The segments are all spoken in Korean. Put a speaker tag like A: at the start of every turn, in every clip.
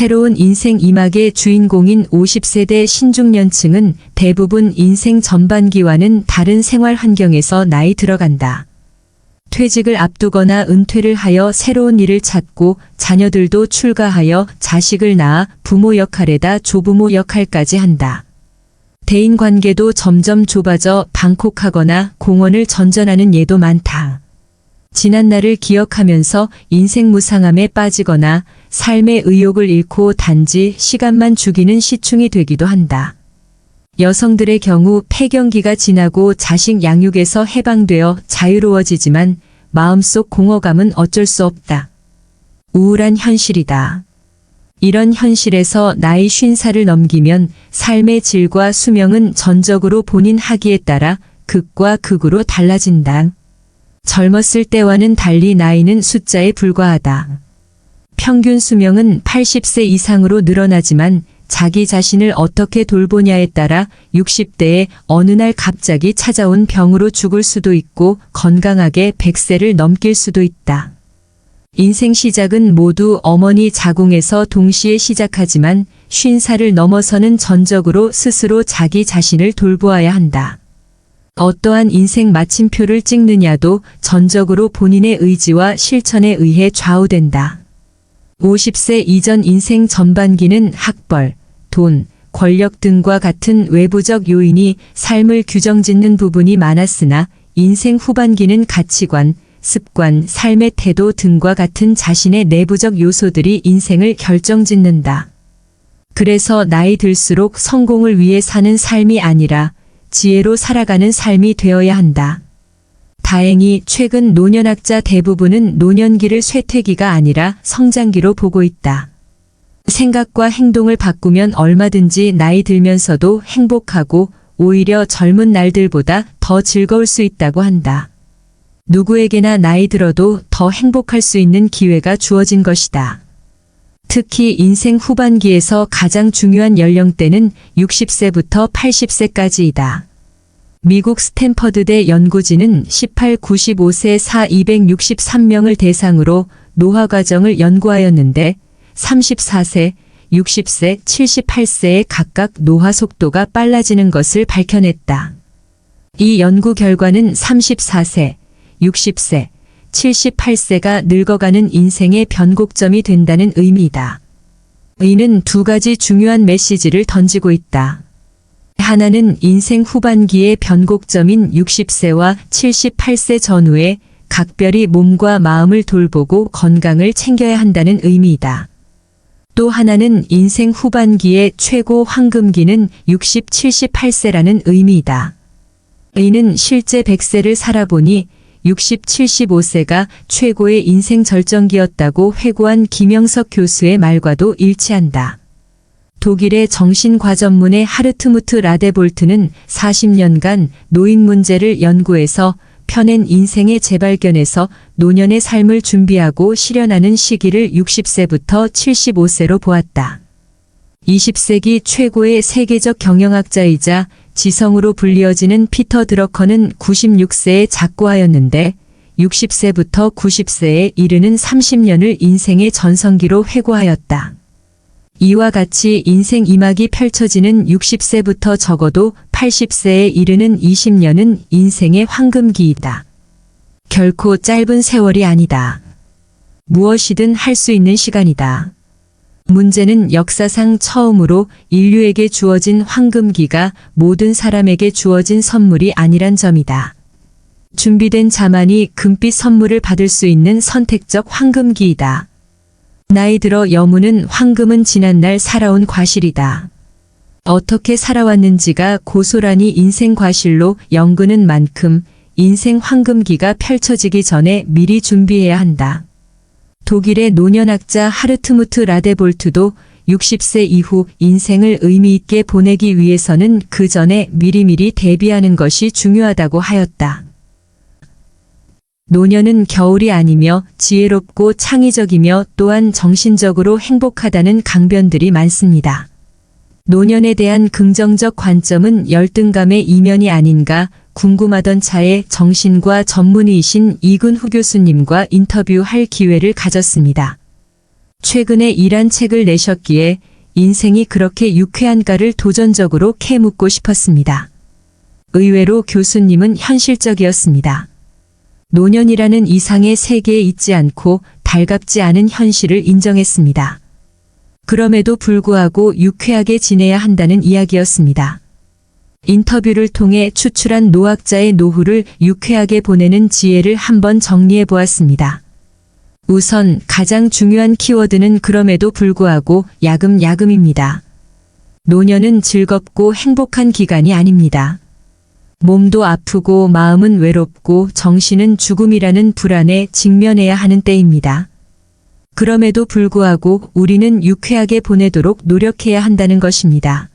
A: 새로운 인생 2막의 주인공인 50세대 신중년층은 대부분 인생 전반기와는 다른 생활 환경에서 나이 들어간다. 퇴직을 앞두거나 은퇴를 하여 새로운 일을 찾고 자녀들도 출가하여 자식을 낳아 부모 역할에다 조부모 역할까지 한다. 대인관계도 점점 좁아져 방콕하거나 공원을 전전하는 예도 많다. 지난 날을 기억하면서 인생 무상함에 빠지거나 삶의 의욕을 잃고 단지 시간만 죽이는 시충이 되기도 한다. 여성들의 경우 폐경기가 지나고 자식 양육에서 해방되어 자유로워지지만 마음속 공허감은 어쩔 수 없다. 우울한 현실이다. 이런 현실에서 나이 50살을 넘기면 삶의 질과 수명은 전적으로 본인 학위에 따라 극과 극으로 달라진다. 젊었을 때와는 달리 나이는 숫자에 불과하다. 평균 수명은 80세 이상으로 늘어나지만 자기 자신을 어떻게 돌보냐에 따라 60대에 어느 날 갑자기 찾아온 병으로 죽을 수도 있고 건강하게 100세를 넘길 수도 있다. 인생 시작은 모두 어머니 자궁에서 동시에 시작하지만 50살을 넘어서는 전적으로 스스로 자기 자신을 돌보아야 한다. 어떠한 인생 마침표를 찍느냐도 전적으로 본인의 의지와 실천에 의해 좌우된다. 50세 이전 인생 전반기는 학벌, 돈, 권력 등과 같은 외부적 요인이 삶을 규정짓는 부분이 많았으나 인생 후반기는 가치관, 습관, 삶의 태도 등과 같은 자신의 내부적 요소들이 인생을 결정짓는다. 그래서 나이 들수록 성공을 위해 사는 삶이 아니라 지혜로 살아가는 삶이 되어야 한다. 다행히 최근 노년학자 대부분은 노년기를 쇠퇴기가 아니라 성장기로 보고 있다. 생각과 행동을 바꾸면 얼마든지 나이 들면서도 행복하고 오히려 젊은 날들보다 더 즐거울 수 있다고 한다. 누구에게나 나이 들어도 더 행복할 수 있는 기회가 주어진 것이다. 특히 인생 후반기에서 가장 중요한 연령대는 60세부터 80세까지이다. 미국 스탠퍼드대 연구진은 18-95세 사 263명을 대상으로 노화 과정을 연구하였는데 34세, 60세, 78세에 각각 노화 속도가 빨라지는 것을 밝혀냈다. 이 연구 결과는 34세, 60세, 78세가 늙어가는 인생의 변곡점이 된다는 의미이다. 이는 두 가지 중요한 메시지를 던지고 있다. 하나는 인생 후반기의 변곡점인 60세와 78세 전후에 각별히 몸과 마음을 돌보고 건강을 챙겨야 한다는 의미이다. 또 하나는 인생 후반기의 최고 황금기는 60, 78세라는 의미이다. 이는 실제 100세를 살아보니 60, 75세가 최고의 인생 절정기였다고 회고한 김영석 교수의 말과도 일치한다. 독일의 정신과 전문의 하르트무트 라데볼트는 40년간 노인 문제를 연구해서 펴낸 인생의 재발견에서 노년의 삶을 준비하고 실현하는 시기를 60세부터 75세로 보았다. 20세기 최고의 세계적 경영학자이자 지성으로 불리어지는 피터 드러커는 96세에 작고하였는데 60세부터 90세에 이르는 30년을 인생의 전성기로 회고하였다. 이와 같이 인생 2막이 펼쳐지는 60세부터 적어도 80세에 이르는 20년은 인생의 황금기이다. 결코 짧은 세월이 아니다. 무엇이든 할 수 있는 시간이다. 문제는 역사상 처음으로 인류에게 주어진 황금기가 모든 사람에게 주어진 선물이 아니란 점이다. 준비된 자만이 금빛 선물을 받을 수 있는 선택적 황금기이다. 나이 들어 여무는 황금은 지난날 살아온 과실이다. 어떻게 살아왔는지가 고스란히 인생 과실로 연근은 만큼 인생 황금기가 펼쳐지기 전에 미리 준비해야 한다. 독일의 노년학자 하르트무트 라데볼트도 60세 이후 인생을 의미 있게 보내기 위해서는 그 전에 미리미리 대비하는 것이 중요하다고 하였다. 노년은 겨울이 아니며 지혜롭고 창의적이며 또한 정신적으로 행복하다는 강변들이 많습니다. 노년에 대한 긍정적 관점은 열등감의 이면이 아닌가 궁금하던 차에 정신과 전문의이신 이근후 교수님과 인터뷰할 기회를 가졌습니다. 최근에 이란 책을 내셨기에 인생이 그렇게 유쾌한가를 도전적으로 캐묻고 싶었습니다. 의외로 교수님은 현실적이었습니다. 노년이라는 이상의 세계에 있지 않고 달갑지 않은 현실을 인정했습니다. 그럼에도 불구하고 유쾌하게 지내야 한다는 이야기였습니다. 인터뷰를 통해 추출한 노학자의 노후를 유쾌하게 보내는 지혜를 한번 정리해 보았습니다. 우선 가장 중요한 키워드는 그럼에도 불구하고 야금야금입니다. 노년은 즐겁고 행복한 기간이 아닙니다. 몸도 아프고 마음은 외롭고 정신은 죽음이라는 불안에 직면해야 하는 때입니다. 그럼에도 불구하고 우리는 유쾌하게 보내도록 노력해야 한다는 것입니다.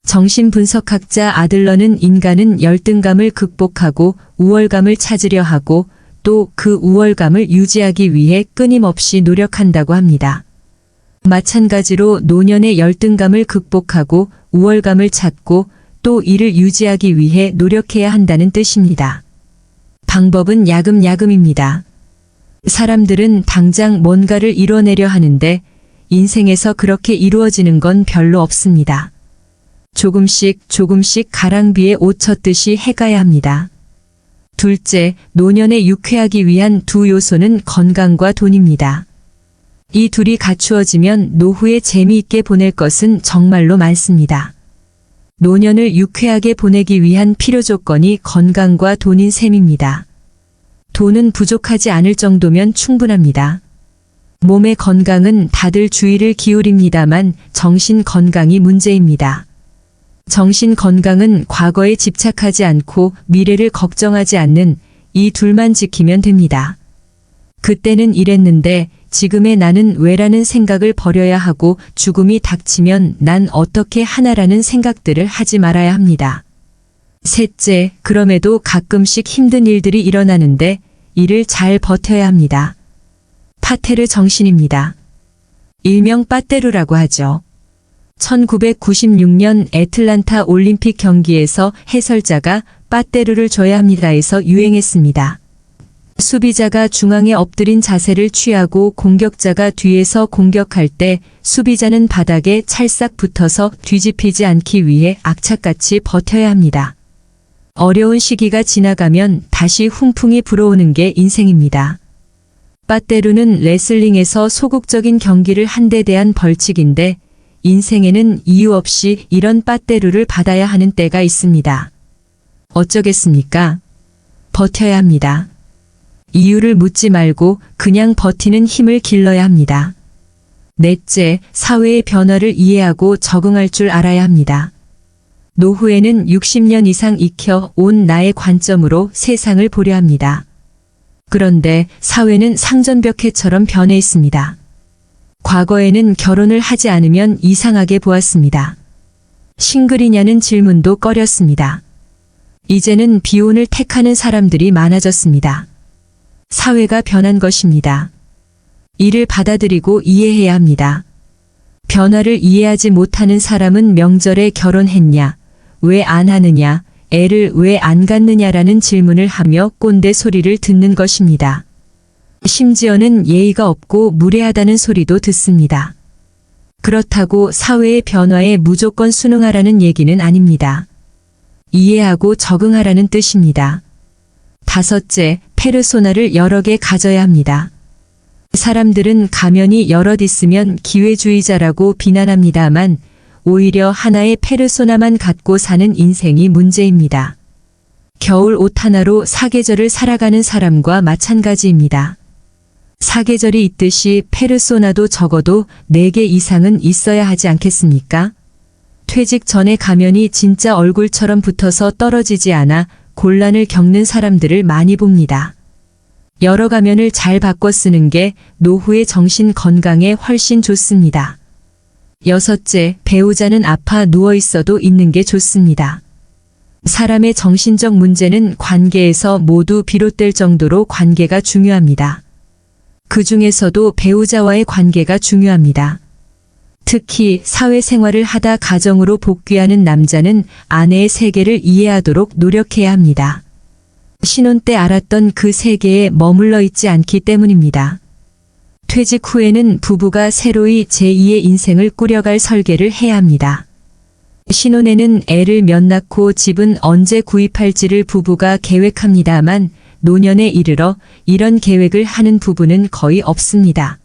A: 정신분석학자 아들러는 인간은 열등감을 극복하고 우월감을 찾으려 하고 또 그 우월감을 유지하기 위해 끊임없이 노력한다고 합니다. 마찬가지로 노년의 열등감을 극복하고 우월감을 찾고 또 이를 유지하기 위해 노력해야 한다는 뜻입니다. 방법은 야금야금입니다. 사람들은 당장 뭔가를 이뤄내려 하는데 인생에서 그렇게 이루어지는 건 별로 없습니다. 조금씩 가랑비에 옷 젖듯이 해가야 합니다. 둘째, 노년에 유쾌하기 위한 두 요소는 건강과 돈입니다. 이 둘이 갖추어지면 노후에 재미있게 보낼 것은 정말로 많습니다. 노년을 유쾌하게 보내기 위한 필요 조건이 건강과 돈인 셈입니다. 돈은 부족하지 않을 정도면 충분합니다. 몸의 건강은 다들 주의를 기울입니다만 정신 건강이 문제입니다. 정신 건강은 과거에 집착하지 않고 미래를 걱정하지 않는 이 둘만 지키면 됩니다. 그때는 이랬는데 지금의 나는 왜라는 생각을 버려야 하고 죽음이 닥치면 난 어떻게 하나라는 생각들을 하지 말아야 합니다. 셋째, 그럼에도 가끔씩 힘든 일들이 일어나는데 이를 잘 버텨야 합니다. 파테르 정신입니다. 일명 빠떼루라고 하죠. 1996년 애틀란타 올림픽 경기에서 해설자가 빠떼루를 줘야 합니다에서 유행했습니다. 수비자가 중앙에 엎드린 자세를 취하고 공격자가 뒤에서 공격할 때 수비자는 바닥에 찰싹 붙어서 뒤집히지 않기 위해 악착같이 버텨야 합니다. 어려운 시기가 지나가면 다시 훈풍이 불어오는 게 인생입니다. 빠떼루는 레슬링에서 소극적인 경기를 한 데 대한 벌칙인데 인생에는 이유 없이 이런 빠떼루를 받아야 하는 때가 있습니다. 어쩌겠습니까? 버텨야 합니다. 이유를 묻지 말고 그냥 버티는 힘을 길러야 합니다. 넷째, 사회의 변화를 이해하고 적응할 줄 알아야 합니다. 노후에는 60년 이상 익혀 온 나의 관점으로 세상을 보려 합니다. 그런데 사회는 상전벽해처럼 변해 있습니다. 과거에는 결혼을 하지 않으면 이상하게 보았습니다. 싱글이냐는 질문도 꺼렸습니다. 이제는 비혼을 택하는 사람들이 많아졌습니다. 사회가 변한 것입니다. 이를 받아들이고 이해해야 합니다. 변화를 이해하지 못하는 사람은 명절에 결혼했냐, 왜 안 하느냐, 애를 왜 안 갖느냐라는 질문을 하며 꼰대 소리를 듣는 것입니다. 심지어는 예의가 없고 무례하다는 소리도 듣습니다. 그렇다고 사회의 변화에 무조건 순응하라는 얘기는 아닙니다. 이해하고 적응하라는 뜻입니다. 다섯째, 페르소나를 여러 개 가져야 합니다. 사람들은 가면이 여럿 있으면 기회주의자라고 비난합니다만 오히려 하나의 페르소나만 갖고 사는 인생이 문제입니다. 겨울 옷 하나로 사계절을 살아가는 사람과 마찬가지입니다. 사계절이 있듯이 페르소나도 적어도 4개 이상은 있어야 하지 않겠습니까? 퇴직 전에 가면이 진짜 얼굴처럼 붙어서 떨어지지 않아 곤란을 겪는 사람들을 많이 봅니다. 여러 가면을 잘 바꿔 쓰는 게 노후의 정신 건강에 훨씬 좋습니다. 여섯째, 배우자는 아파 누워 있어도 있는 게 좋습니다. 사람의 정신적 문제는 관계에서 모두 비롯될 정도로 관계가 중요합니다. 그 중에서도 배우자와의 관계가 중요합니다. 특히 사회생활을 하다 가정으로 복귀하는 남자는 아내의 세계를 이해하도록 노력해야 합니다. 신혼 때 알았던 그 세계에 머물러 있지 않기 때문입니다. 퇴직 후에는 부부가 새로이 제2의 인생을 꾸려갈 설계를 해야 합니다. 신혼에는 애를 몇 낳고 집은 언제 구입할지를 부부가 계획합니다만 노년에 이르러 이런 계획을 하는 부부는 거의 없습니다.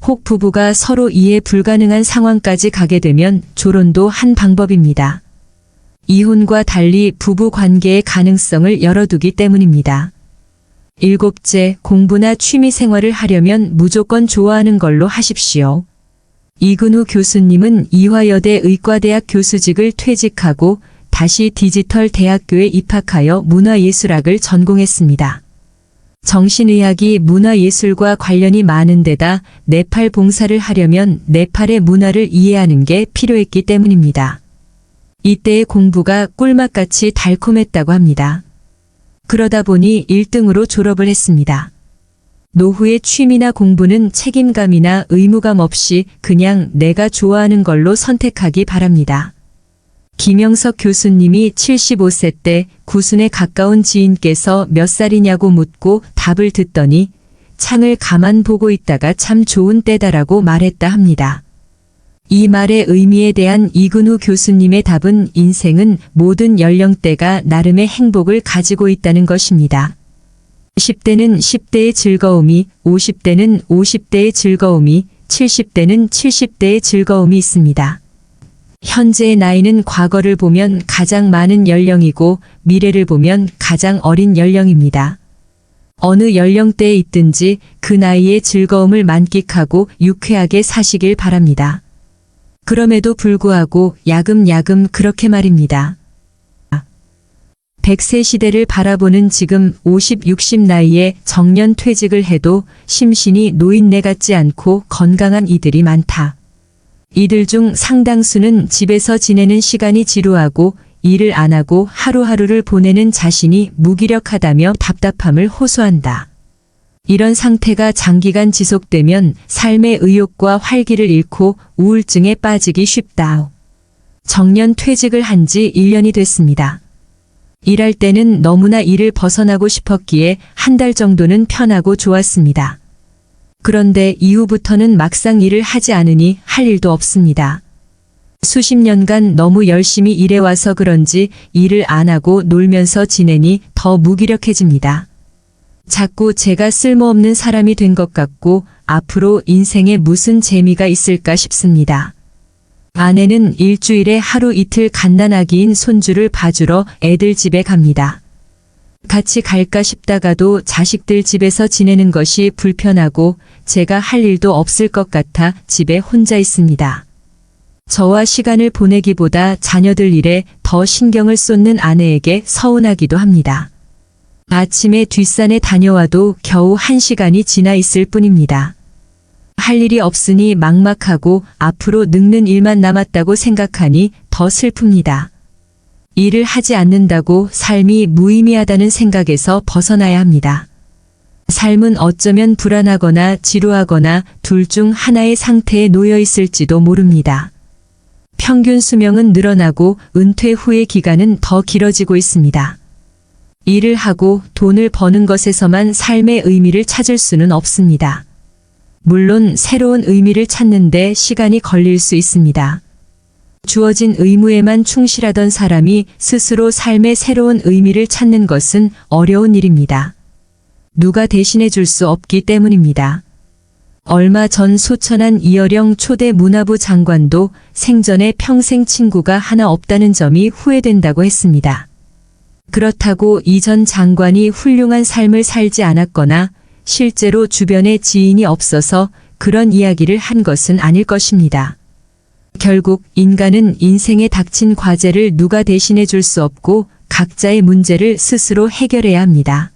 A: 혹 부부가 서로 이해 불가능한 상황까지 가게 되면 조론도 한 방법입니다. 이혼과 달리 부부 관계의 가능성을 열어두기 때문입니다. 7째, 공부나 취미 생활을 하려면 무조건 좋아하는 걸로 하십시오. 이근우 교수님은 이화여대 의과대학 교수직을 퇴직하고 다시 디지털 대학교에 입학하여 문화예술학을 전공했습니다. 정신의학이 문화예술과 관련이 많은 데다 네팔 봉사를 하려면 네팔의 문화를 이해하는 게 필요했기 때문입니다. 이때의 공부가 꿀맛같이 달콤했다고 합니다. 그러다 보니 1등으로 졸업을 했습니다. 노후의 취미나 공부는 책임감이나 의무감 없이 그냥 내가 좋아하는 걸로 선택하기 바랍니다. 김영석 교수님이 75세 때 구순에 가까운 지인께서 몇 살이냐고 묻고 답을 듣더니 창을 가만 보고 있다가 참 좋은 때다라고 말했다 합니다. 이 말의 의미에 대한 이근우 교수님의 답은 인생은 모든 연령대가 나름의 행복을 가지고 있다는 것입니다. 10대는 10대의 즐거움이, 50대는 50대의 즐거움이, 70대는 70대의 즐거움이 있습니다. 현재의 나이는 과거를 보면 가장 많은 연령이고 미래를 보면 가장 어린 연령입니다. 어느 연령대에 있든지 그 나이의 즐거움을 만끽하고 유쾌하게 사시길 바랍니다. 그럼에도 불구하고 야금야금 그렇게 말입니다. 100세 시대를 바라보는 지금 50, 60 나이에 정년 퇴직을 해도 심신이 노인네 같지 않고 건강한 이들이 많다. 이들 중 상당수는 집에서 지내는 시간이 지루하고 일을 안 하고 하루하루를 보내는 자신이 무기력하다며 답답함을 호소한다. 이런 상태가 장기간 지속되면 삶의 의욕과 활기를 잃고 우울증에 빠지기 쉽다. 정년 퇴직을 한 지 1년이 됐습니다. 일할 때는 너무나 일을 벗어나고 싶었기에 한 달 정도는 편하고 좋았습니다. 그런데 이후부터는 막상 일을 하지 않으니 할 일도 없습니다. 수십 년간 너무 열심히 일해와서 그런지 일을 안 하고 놀면서 지내니 더 무기력해집니다. 자꾸 제가 쓸모없는 사람이 된 것 같고 앞으로 인생에 무슨 재미가 있을까 싶습니다. 아내는 일주일에 하루 이틀 갓난아기인 손주를 봐주러 애들 집에 갑니다. 같이 갈까 싶다가도 자식들 집에서 지내는 것이 불편하고 제가 할 일도 없을 것 같아 집에 혼자 있습니다. 저와 시간을 보내기보다 자녀들 일에 더 신경을 쏟는 아내에게 서운하기도 합니다. 아침에 뒷산에 다녀와도 겨우 1시간이 지나 있을 뿐입니다. 할 일이 없으니 막막하고 앞으로 늙는 일만 남았다고 생각하니 더 슬픕니다. 일을 하지 않는다고 삶이 무의미하다는 생각에서 벗어나야 합니다. 삶은 어쩌면 불안하거나 지루하거나 둘 중 하나의 상태에 놓여 있을지도 모릅니다. 평균 수명은 늘어나고 은퇴 후의 기간은 더 길어지고 있습니다. 일을 하고 돈을 버는 것에서만 삶의 의미를 찾을 수는 없습니다. 물론 새로운 의미를 찾는데 시간이 걸릴 수 있습니다. 주어진 의무에만 충실하던 사람이 스스로 삶의 새로운 의미를 찾는 것은 어려운 일입니다. 누가 대신해 줄 수 없기 때문입니다. 얼마 전 소천한 이어령 초대 문화부 장관도 생전에 평생 친구가 하나 없다는 점이 후회된다고 했습니다. 그렇다고 이전 장관이 훌륭한 삶을 살지 않았거나 실제로 주변에 지인이 없어서 그런 이야기를 한 것은 아닐 것입니다. 결국 인간은 인생에 닥친 과제를 누가 대신해 줄 수 없고 각자의 문제를 스스로 해결해야 합니다.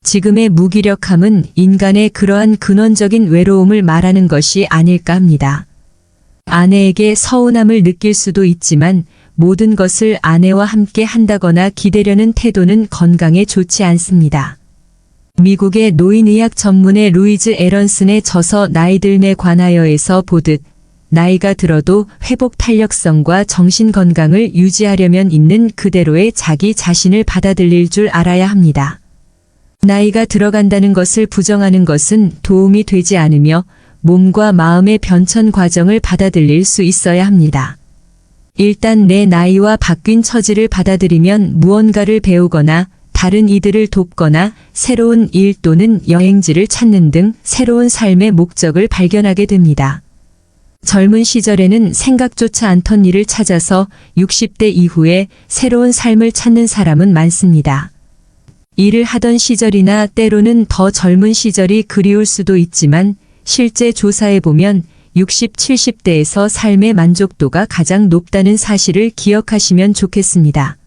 A: 지금의 무기력함은 인간의 그러한 근원적인 외로움을 말하는 것이 아닐까 합니다. 아내에게 서운함을 느낄 수도 있지만 모든 것을 아내와 함께 한다거나 기대려는 태도는 건강에 좋지 않습니다. 미국의 노인의학 전문의 루이즈 에런슨의 저서 나이듦에 관하여에서 보듯 나이가 들어도 회복 탄력성과 정신 건강을 유지하려면 있는 그대로의 자기 자신을 받아들일 줄 알아야 합니다. 나이가 들어간다는 것을 부정하는 것은 도움이 되지 않으며 몸과 마음의 변천 과정을 받아들일 수 있어야 합니다. 일단 내 나이와 바뀐 처지를 받아들이면 무언가를 배우거나 다른 이들을 돕거나 새로운 일 또는 여행지를 찾는 등 새로운 삶의 목적을 발견하게 됩니다. 젊은 시절에는 생각조차 않던 일을 찾아서 60대 이후에 새로운 삶을 찾는 사람은 많습니다. 일을 하던 시절이나 때로는 더 젊은 시절이 그리울 수도 있지만 실제 조사해보면 60, 70대에서 삶의 만족도가 가장 높다는 사실을 기억하시면 좋겠습니다.